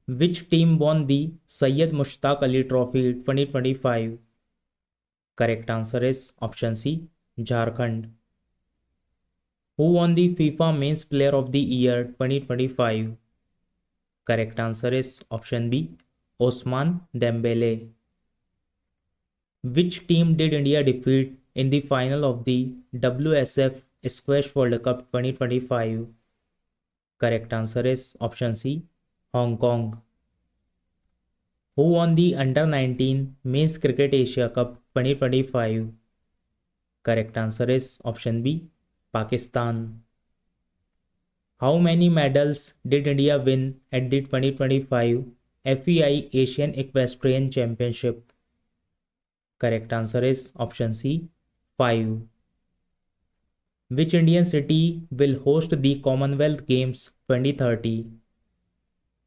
Which team won the Syed Mushtaq Ali Trophy 2025? Correct answer is option C, Jharkhand. Who won the FIFA Men's Player of the Year 2025? Correct answer is option B, Osman Dembele. Which team did India defeat in the final of the WSF Squash World Cup 2025? Correct answer is option C, Hong Kong. Who won the Under 19 Men's Cricket Asia Cup 2025? Correct answer is option B, Pakistan. How many medals did India win at the 2025 FEI Asian Equestrian Championship? Correct answer is option C, 5. Which Indian city will host the Commonwealth Games 2030?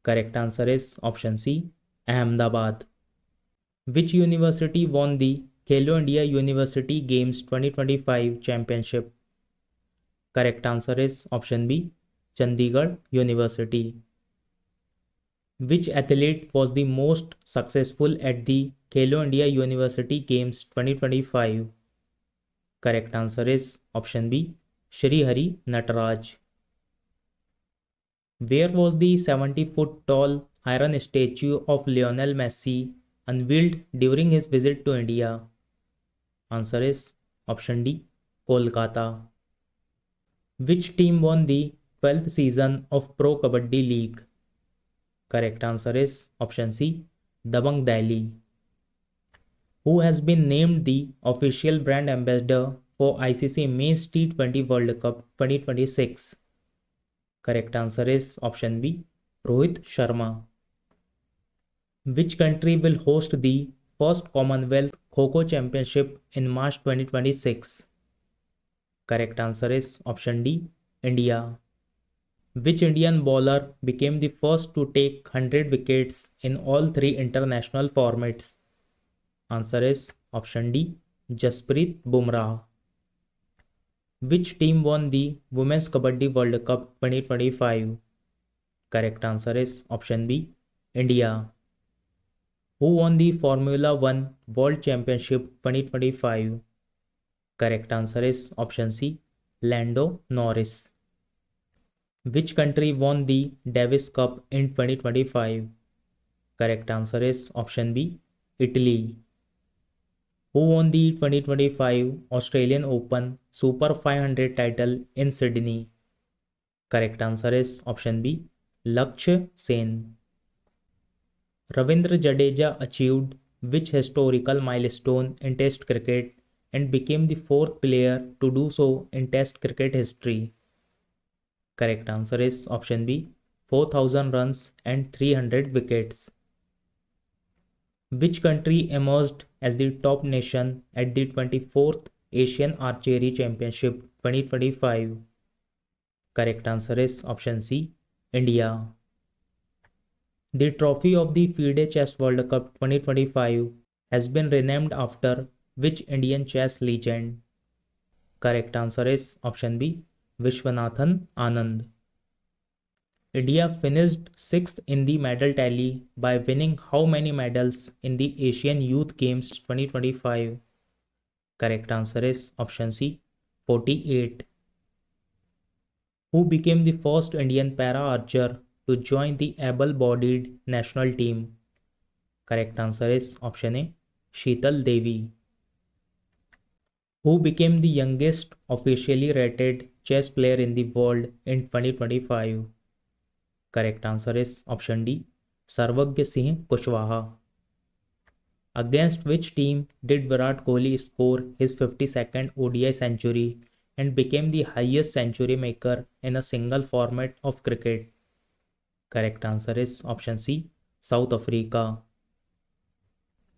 Correct answer is option C, Ahmedabad. Which university won the Khelo India University Games 2025 championship? Correct answer is option B, Chandigarh University. Which athlete was the most successful at the Khelo India University Games 2025? Correct answer is option B, Shri Hari Nataraj. Where was the 70-foot tall iron statue of Lionel Messi unveiled during his visit to India? Answer is option D, Kolkata. Which team won the 12th season of Pro Kabaddi League? Correct answer is option C, Dabang Delhi. Who has been named the official brand ambassador for ICC Men's T20 World Cup 2026? Correct answer is option B, Rohit Sharma. Which country will host the first Commonwealth Kho-Kho Championship in March 2026? Correct answer is option D, India. Which Indian bowler became the first to take 100 wickets in all three international formats? Answer is option D, Jasprit Bumrah. Which team won the Women's Kabaddi World Cup 2025? Correct answer is option B, India. Who won the Formula One World Championship 2025? Correct answer is option C, Lando Norris. Which country won the Davis Cup in 2025? Correct answer is option B, Italy. Who won the 2025 Australian Open Super 500 title in Sydney? Correct answer is option B, Lakshya Sen. Ravindra Jadeja achieved which historical milestone in Test cricket and became the fourth player to do so in Test cricket history? Correct answer is option B, 4,000 runs and 300 wickets. Which country emerged as the top nation at the 24th Asian Archery Championship 2025? Correct answer is option C, India. The trophy of the FIDE Chess World Cup 2025 has been renamed after which Indian chess legend? Correct answer is option B, Vishwanathan Anand. India finished 6th in the medal tally by winning how many medals in the Asian Youth Games 2025? Correct answer is option C, 48. Who became the first Indian para-archer to join the able-bodied national team? Correct answer is option A, Sheetal Devi. Who became the youngest officially rated chess player in the world in 2025? Correct answer is option D, Sarvagya Singh Kushwaha. Against which team did Virat Kohli score his 52nd ODI century and became the highest century maker in a single format of cricket? Correct answer is option C, South Africa.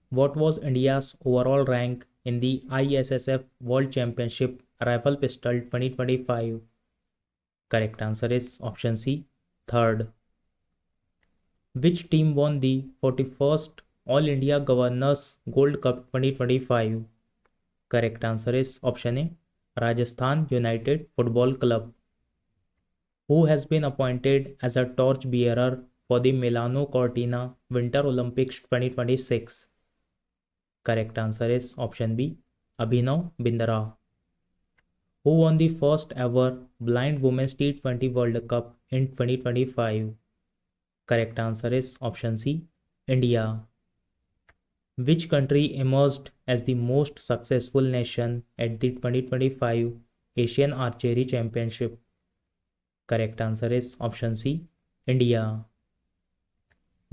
What was India's overall rank in the ISSF World Championship Rifle Pistol 2025? Correct answer is option C, 3rd. Which team won the 41st All India Governors Gold Cup 2025? Correct answer is option A, Rajasthan United Football Club. Who has been appointed as a torch bearer for the Milano Cortina Winter Olympics 2026? Correct answer is option B, Abhinav Bindra. Who won the first ever Blind Women's T20 World Cup in 2025? Correct answer is option C, India. Which country emerged as the most successful nation at the 2025 Asian Archery Championship? Correct answer is option C, India.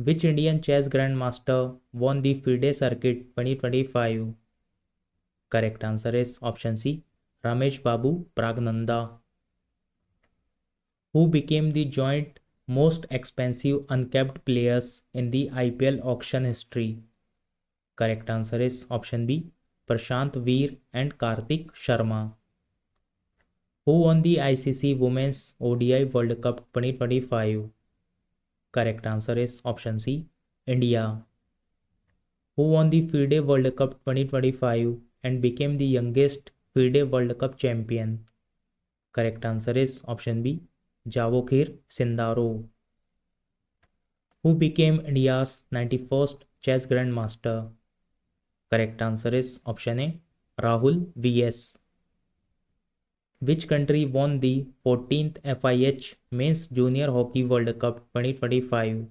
Which Indian chess grandmaster won the FIDE Circuit 2025? Correct answer is option C, Ramesh Babu Pragnanda. Who became the joint most expensive uncapped players in the IPL auction history? Correct answer is option B, Prashant Veer and Kartik Sharma. Who won the ICC Women's ODI World Cup 2025? Correct answer is option C, India. Who won the FIDE World Cup 2025 and became the youngest FIDE World Cup champion? Correct answer is option B, Javokhir Sindaro. Who became India's 91st chess grandmaster? Correct answer is option A, Rahul VS. Which country won the 14th FIH Men's Junior Hockey World Cup 2025?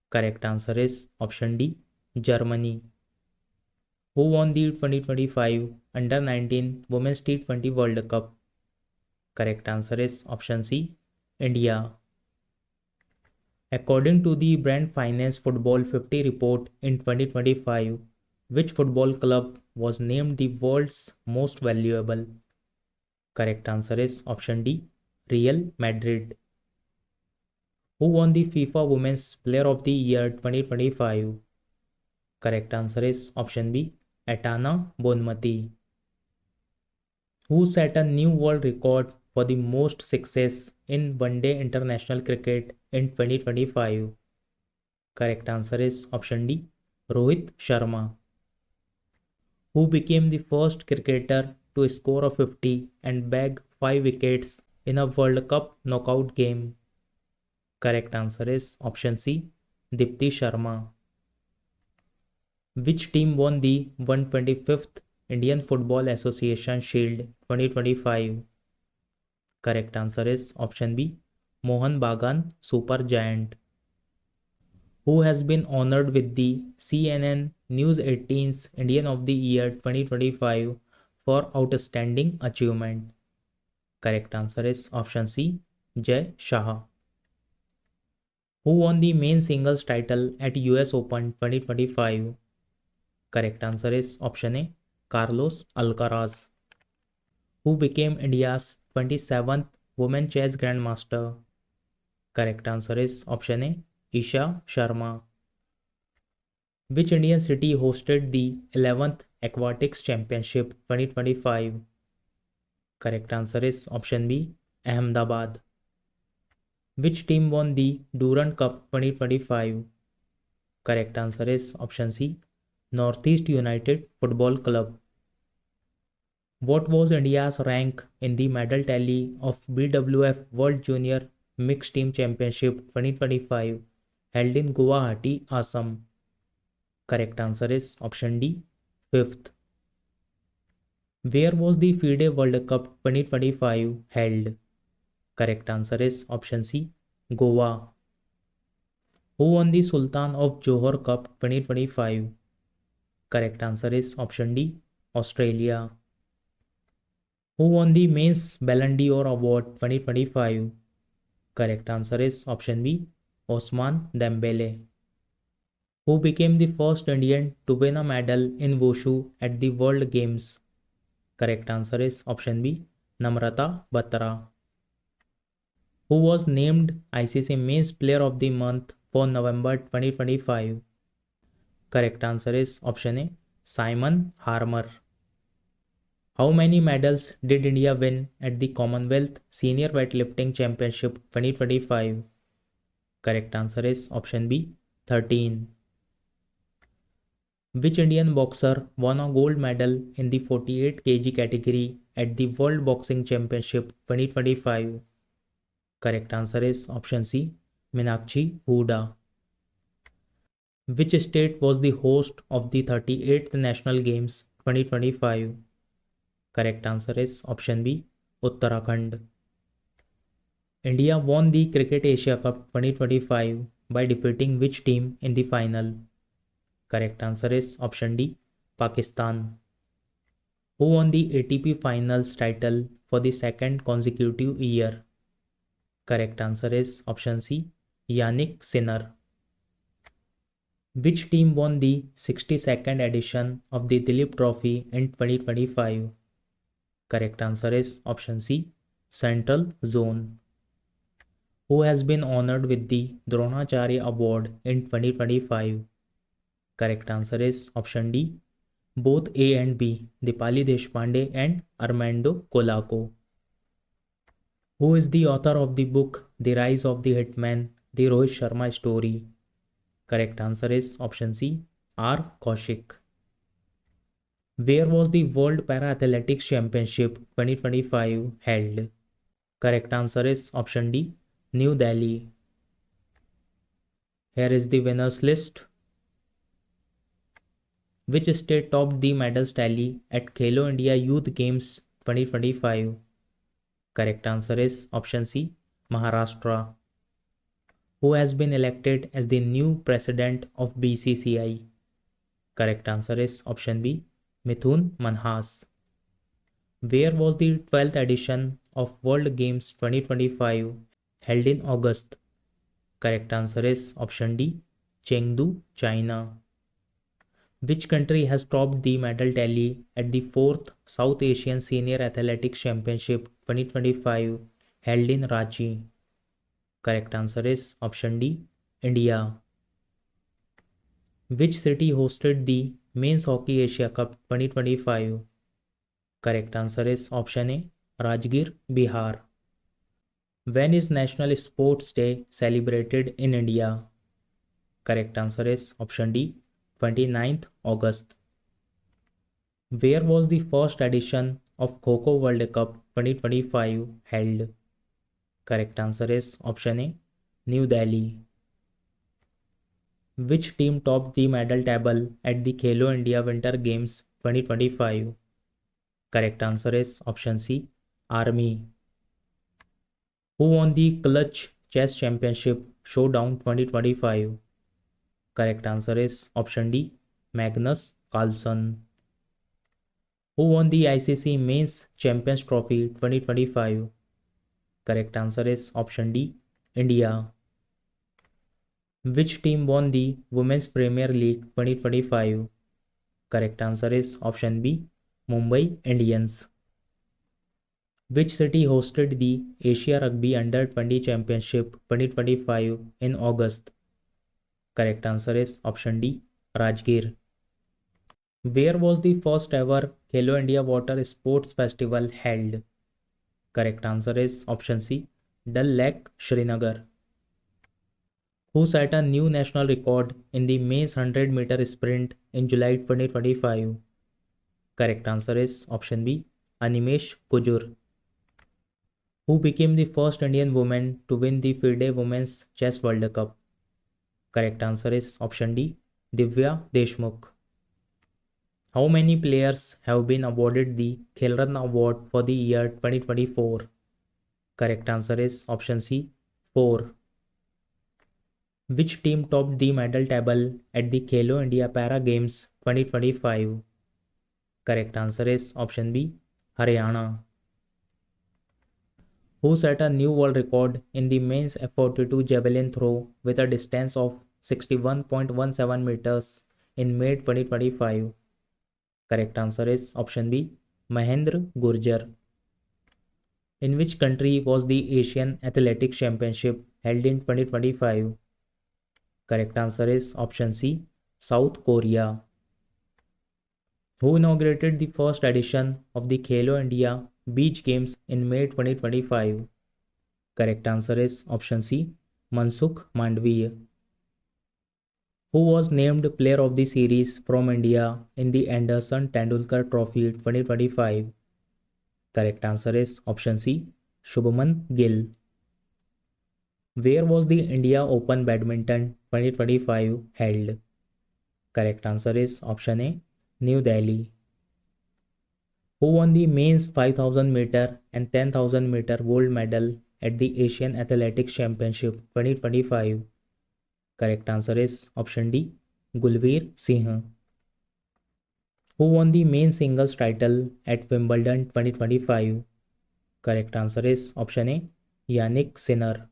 Correct answer is option D, Germany. Who won the 2025 Under-19 Women's T20 World Cup? Correct answer is option C, India. According to the Brand Finance Football 50 report in 2025, which football club was named the world's most valuable? Correct answer is option D, Real Madrid. Who won the FIFA Women's Player of the Year 2025? Correct answer is option B, Etana Bonmati. Who set a new world record for the most success in one-day international cricket in 2025? Correct answer is option D, Rohit Sharma. Who became the first cricketer to score a 50 and bag 5 wickets in a World Cup knockout game? Correct answer is option C, Dipti Sharma. Which team won the 125th Indian Football Association Shield 2025? Correct answer is option B, Mohan Bagan Super Giant. Who has been honored with the CNN News 18's Indian of the Year 2025 for outstanding achievement? Correct answer is option C, Jay Shah. Who won the main singles title at US Open 2025? Correct answer is option A, Carlos Alcaraz. Who became India's 27th Women Chess Grandmaster? Correct answer is option A, Isha Sharma. Which Indian city hosted the 11th Aquatics Championship 2025? Correct answer is option B, Ahmedabad. Which team won the Durand Cup 2025? Correct answer is option C, Northeast United Football Club. What was India's rank in the medal tally of BWF World Junior Mixed Team Championship 2025 held in Guwahati, Assam? Correct answer is option D, 5th. Where was the FIDE World Cup 2025 held? Correct answer is option C, Goa. Who won the Sultan of Johor Cup 2025? Correct answer is option D, Australia. Who won the Men's Ballon d'Or Award 2025? Correct answer is option B, Osman Dembele. Who became the first Indian to win a medal in Wushu at the World Games? Correct answer is option B, Namrata Batra. Who was named ICC Men's Player of the Month for November 2025? Correct answer is option A, Simon Harmer. How many medals did India win at the Commonwealth Senior Weightlifting Championship 2025? Correct answer is option B, 13. Which Indian boxer won a gold medal in the 48 kg category at the World Boxing Championship 2025? Correct answer is option C, Meenakshi Huda. Which state was the host of the 38th National Games 2025? Correct answer is option B, Uttarakhand. India won the Cricket Asia Cup 2025 by defeating which team in the final? Correct answer is option D, Pakistan. Who won the ATP Finals title for the second consecutive year? Correct answer is option C, Yannick Sinner. Which team won the 62nd edition of the Dilip Trophy in 2025? Correct answer is option C, Central Zone. Who has been honored with the Dronacharya Award in 2025? Correct answer is option D, both A and B, Dipali Deshpande and Armando Colaco. Who is the author of the book The Rise of the Hitman, The Rohit Sharma Story? Correct answer is option C, R. Kaushik. Where was the World Para Athletics Championship 2025 held? Correct answer is option D, New Delhi. Here is the winners list. Which state topped the medals tally at Khelo India Youth Games 2025? Correct answer is option C, Maharashtra. Who has been elected as the new president of BCCI? Correct answer is option B, Mithun Manhas. Where was the 12th edition of World Games 2025 held in August? Correct answer is option D, Chengdu, China. Which country has topped the medal tally at the 4th South Asian Senior Athletics Championship 2025 held in Ranchi? Correct answer is option D, India. Which city hosted the Men's Hockey Asia Cup 2025? Correct answer is option A, Rajgir, Bihar. When is National Sports Day celebrated in India? Correct answer is option D, 29th August. Where was the first edition of Kho-Kho World Cup 2025 held? Correct answer is option A, New Delhi. Which team topped the medal table at the Khelo India Winter Games 2025? Correct answer is option C, Army. Who won the Clutch Chess Championship Showdown 2025? Correct answer is option D, Magnus Carlsen. Who won the ICC Men's Champions Trophy 2025? Correct answer is option D, India. Which team won the Women's Premier League 2025? Correct answer is option B, Mumbai Indians. Which city hosted the Asia Rugby Under 20 Championship 2025 in August? Correct answer is option D, Rajgir. Where was the first ever Khelo India Water Sports Festival held? Correct answer is option C, Dal Lake, Srinagar. Who set a new national record in the men's 100-meter sprint in July 2025? Correct answer is option B, Animesh Kujur. Who became the first Indian woman to win the FIDE Women's Chess World Cup? Correct answer is option D, Divya Deshmukh. How many players have been awarded the Khel Ratna Award for the year 2024? Correct answer is option C, 4. Which team topped the medal table at the Khelo India Para Games 2025? Correct answer is option B, Haryana. Who set a new world record in the men's F42 javelin throw with a distance of 61.17 meters in May 2025? Correct answer is option B, Mahendra Gurjar. In which country was the Asian Athletics Championship held in 2025? Correct answer is option C, South Korea. Who inaugurated the first edition of the Khelo India Beach Games in May 2025? Correct answer is option C, Mansukh Mandviya. Who was named Player of the Series from India in the Anderson Tendulkar Trophy 2025? Correct answer is option C, Shubman Gill. Where was the India Open Badminton 2025 held? Correct answer is option A, New Delhi. Who won the men's 5000 meter and 10,000 meter gold medal at the Asian Athletics Championship 2025? Correct answer is option D, Gulveer Singh. Who won the men's singles title at Wimbledon 2025? Correct answer is option A, Yannick Sinner.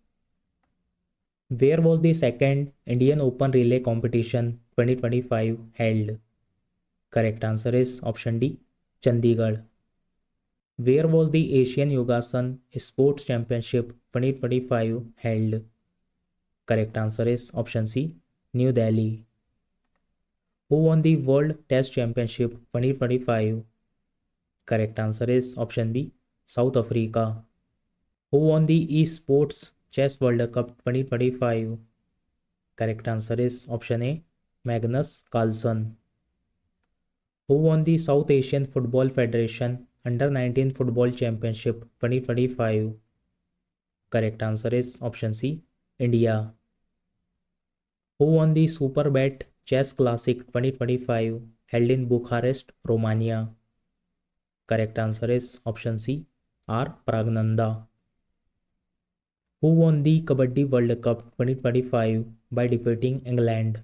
Where was the second Indian Open Relay Competition 2025 held? Correct answer is option D, Chandigarh. Where was the Asian Yogasan Sports Championship 2025 held? Correct answer is option C, New Delhi. Who won the World Test Championship 2025? Correct answer is option B, South Africa. Who won the Esports Chess World Cup 2025? Correct answer is option A, Magnus Carlsen. Who won the South Asian Football Federation Under-19 Football Championship 2025? Correct answer is option C, India. Who won the Superbet Chess Classic 2025 held in Bucharest, Romania? Correct answer is option C, R. Pragnanda. Who won the Kabaddi World Cup 2025 by defeating England?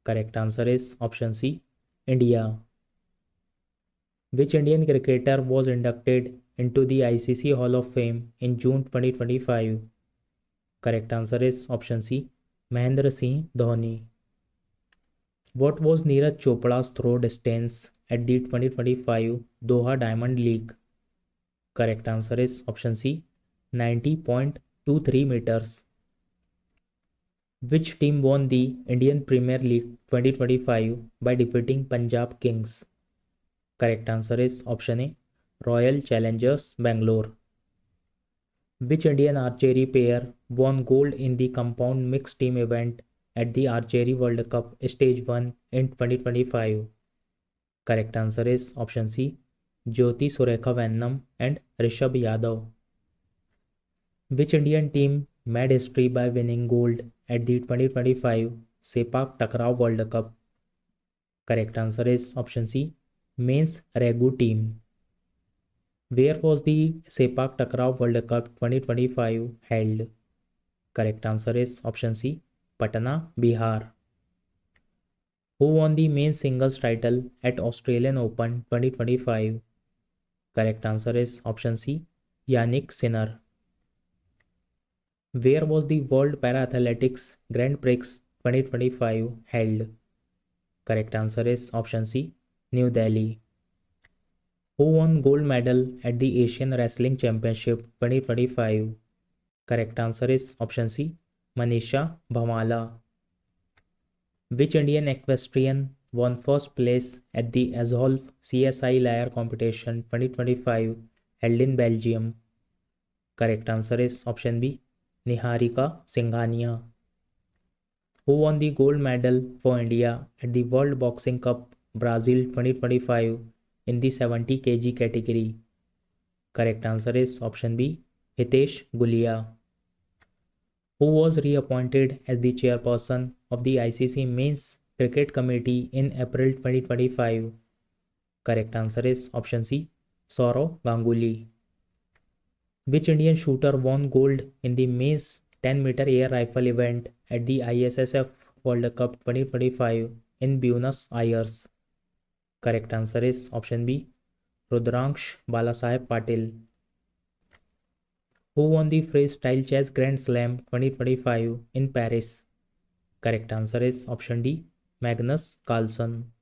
Correct answer is option C, India. Which Indian cricketer was inducted into the ICC Hall of Fame in June 2025? Correct answer is option C, Mahendra Singh Dhoni. What was Neeraj Chopra's throw distance at the 2025 Doha Diamond League? Correct answer is option C, 90.23 meters. Which team won the Indian Premier League 2025 by defeating Punjab Kings? Correct answer is option A, Royal Challengers Bangalore. Which Indian archery pair won gold in the compound mixed team event at the Archery World Cup Stage 1 in 2025? Correct answer is option C, Jyoti Surekha Vennam and Rishabh Yadav. Which Indian team made history by winning gold at the 2025 Sepak Takraw World Cup? Correct answer is option C, Men's Regu team. Where was the Sepak Takraw World Cup 2025 held? Correct answer is option C, Patna, Bihar. Who won the men's singles title at Australian Open 2025? Correct answer is option C, Yannick Sinner. Where was the World Para-Athletics Grand Prix 2025 held? Correct answer is option C, New Delhi. Who won gold medal at the Asian Wrestling Championship 2025? Correct answer is option C, Manisha Bhamala. Which Indian equestrian won first place at the Azolf CSI Lyre Competition 2025 held in Belgium? Correct answer is option B, Niharika Singhania. Who won the gold medal for India at the World Boxing Cup Brazil 2025 in the 70 kg category? Correct answer is option B, Hitesh Gulia. Who was reappointed as the chairperson of the ICC Men's Cricket Committee in April 2025? Correct answer is option C, Saurav Ganguly. Which Indian shooter won gold in the men's 10-meter air rifle event at the ISSF World Cup 2025 in Buenos Aires? Correct answer is option B, Rudraksh Balasaheb Patil. Who won the Freestyle Chess Grand Slam 2025 in Paris? Correct answer is option D, Magnus Carlsen.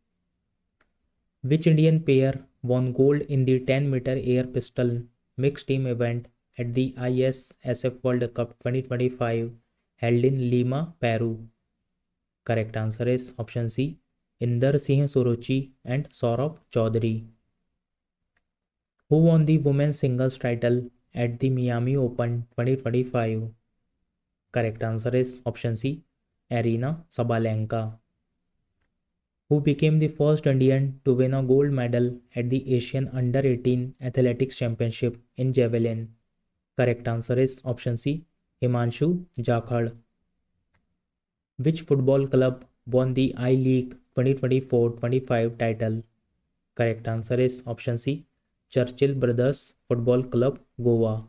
Which Indian pair won gold in the 10-meter air pistol mixed team event at the ISSF World Cup 2025 held in Lima, Peru? Correct answer is option C, Inder Singh Suruchi and Saurabh Chaudhary. Who won the women's singles title at the Miami Open 2025? Correct answer is option C, Arina Sabalenka. Who became the first Indian to win a gold medal at the Asian Under-18 Athletics Championship in Javelin? Correct answer is option C, Himanshu Jakhad. Which football club won the I-League 2024-25 title? Correct answer is option C, Churchill Brothers Football Club, Goa.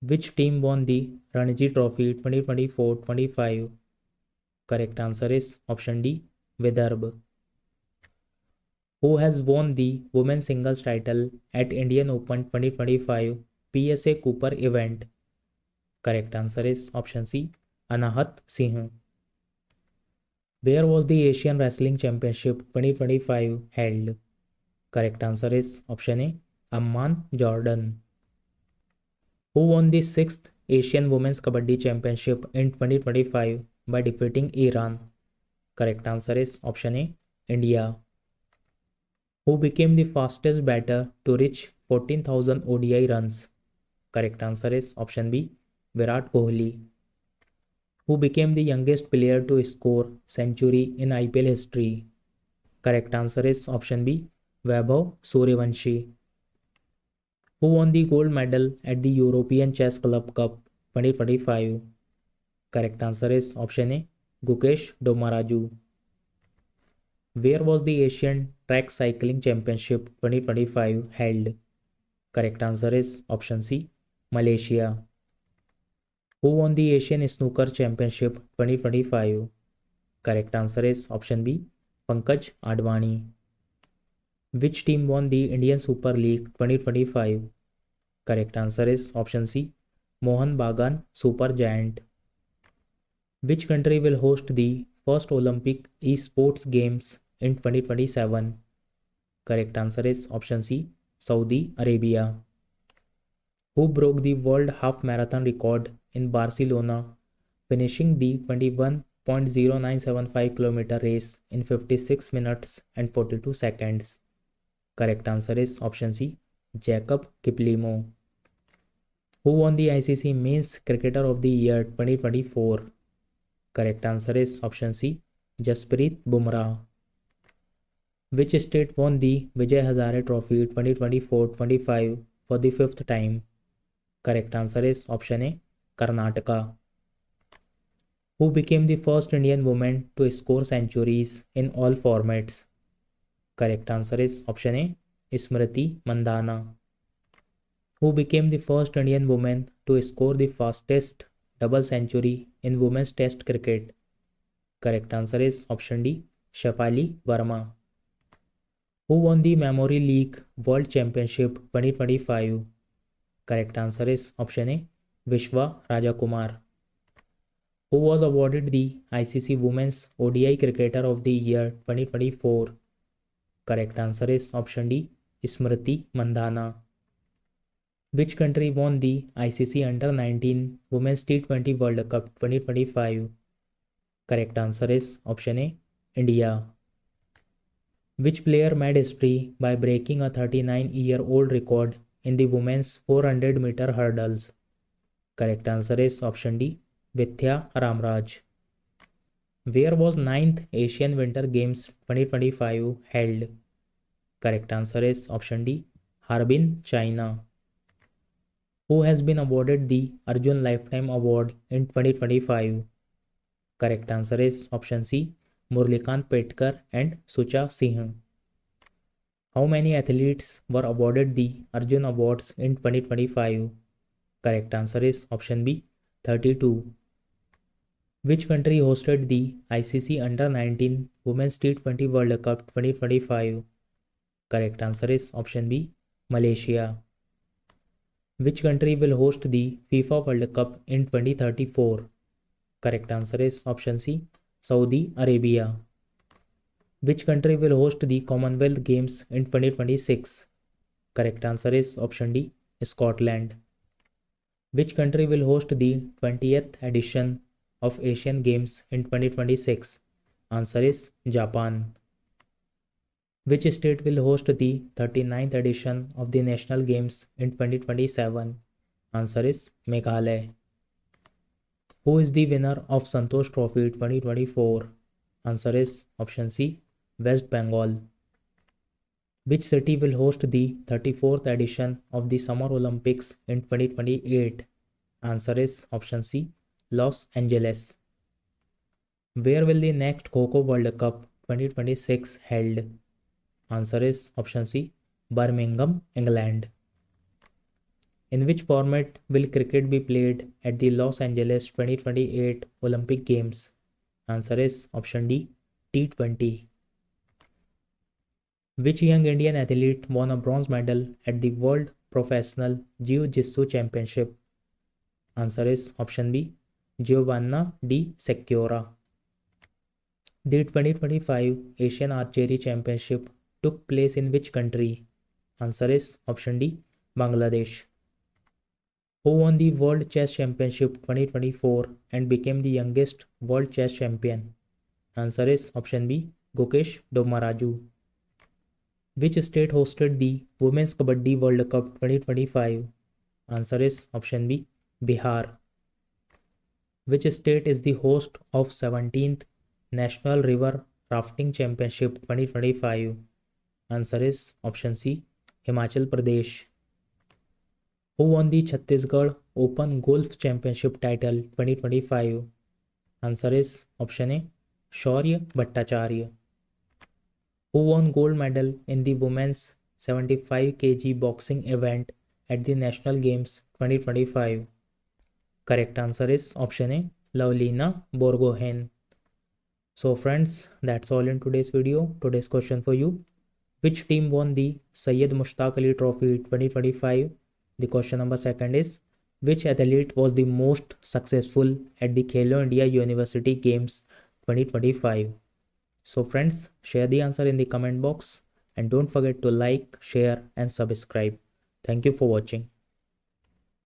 Which team won the Ranji Trophy 2024-25? Correct answer is option D, Vidarbha. Who has won the women's singles title at Indian Open 2025 PSA Cooper event? Correct answer is option C, Anahat Singh. Where was the Asian Wrestling Championship 2025 held? Correct answer is option A, Amman, Jordan. Who won the 6th Asian Women's Kabaddi Championship in 2025 by defeating Iran? Correct answer is option A, India. Who became the fastest batter to reach 14,000 ODI runs? Correct answer is option B, Virat Kohli. Who became the youngest player to score century in IPL history? Correct answer is option B, Vaibhav Suryavanshi. Who won the gold medal at the European Chess Club Cup 2025? Correct answer is option A, Gukesh Domaraju. Where was the Asian Track Cycling Championship 2025 held? Correct answer is option C, Malaysia. Who won the Asian Snooker Championship 2025? Correct answer is option B, Pankaj Advani. Which team won the Indian Super League 2025? Correct answer is option C, Mohan Bagan Super Giant. Which country will host the first Olympic esports games in 2027? Correct answer is option C, Saudi Arabia. Who broke the world half marathon record in Barcelona, finishing the 21.0975 km race in 56 minutes and 42 seconds? Correct answer is option C, Jacob Kiplimo. Who won the ICC Men's Cricketer of the Year 2024? Correct answer is option C, Jasprit Bumrah. Which state won the Vijay Hazare Trophy 2024-25 for the 5th time? Correct answer is option A, Karnataka. Who became the first Indian woman to score centuries in all formats? Correct answer is option A, Smriti Mandhana. Who became the first Indian woman to score the fastest double century in women's test cricket? Correct answer is option D, Shafali Verma. Who won the Memory League World Championship 2025? Correct answer is option A, Vishwa Rajakumar. Who was awarded the ICC Women's ODI Cricketer of the Year 2024? Correct answer is option D, Smriti Mandhana. Which country won the ICC Under-19 Women's T20 World Cup 2025? Correct answer is option A, India. Which player made history by breaking a 39-year-old record in the women's 400-meter hurdles? Correct answer is option D, Vidya Ramraj. Where was 9th Asian Winter Games 2025 held? Correct answer is option D, Harbin, China. Who has been awarded the Arjun Lifetime Award in 2025? Correct answer is option C, Murlikant Petkar and Sucha Singh. How many athletes were awarded the Arjun Awards in 2025? Correct answer is option B, 32. Which country hosted the ICC Under-19 Women's T20 World Cup 2025? Correct answer is option B, Malaysia. Which country will host the FIFA World Cup in 2034? Correct answer is option C, Saudi Arabia. Which country will host the Commonwealth Games in 2026? Correct answer is option D, Scotland. Which country will host the 20th edition of Asian Games in 2026? Answer is Japan. Which state will host the 39th edition of the National Games in 2027? Answer is Meghalaya. Who is the winner of Santosh Trophy 2024? Answer is option C, West Bengal. Which city will host the 34th edition of the Summer Olympics in 2028? Answer is option C, Los Angeles. Where will the next Kho-Kho World Cup 2026 held? Answer is option C, Birmingham, England. In which format will cricket be played at the Los Angeles 2028 Olympic Games? Answer is option D, T20. Which young Indian athlete won a bronze medal at the World Professional Jiu-Jitsu Championship? Answer is option B, Giovanna Di Secchiora. The 2025 Asian Archery Championship took place in which country? Answer is option D, Bangladesh. Who won the World Chess Championship 2024 and became the youngest World Chess Champion? Answer is option B, Gukesh Dommaraju. Which state hosted the Women's Kabaddi World Cup 2025? Answer is option B, Bihar. Which state is the host of 17th National River Rafting Championship 2025? Answer is option C, Himachal Pradesh. Who won the Chhattisgarh Open Golf Championship title 2025? Answer is option A, Shaurya Bhattacharya. Who won gold medal in the women's 75 kg boxing event at the National Games 2025? Correct answer is option A, Lavlina Borgohain. So friends, that's all in today's video. Today's question for you: which team won the Syed Mushtaq Ali Trophy 2025? The question number second is: which athlete was the most successful at the Khelo India University Games 2025? So friends, share the answer in the comment box and don't forget to like, share and subscribe. Thank you for watching.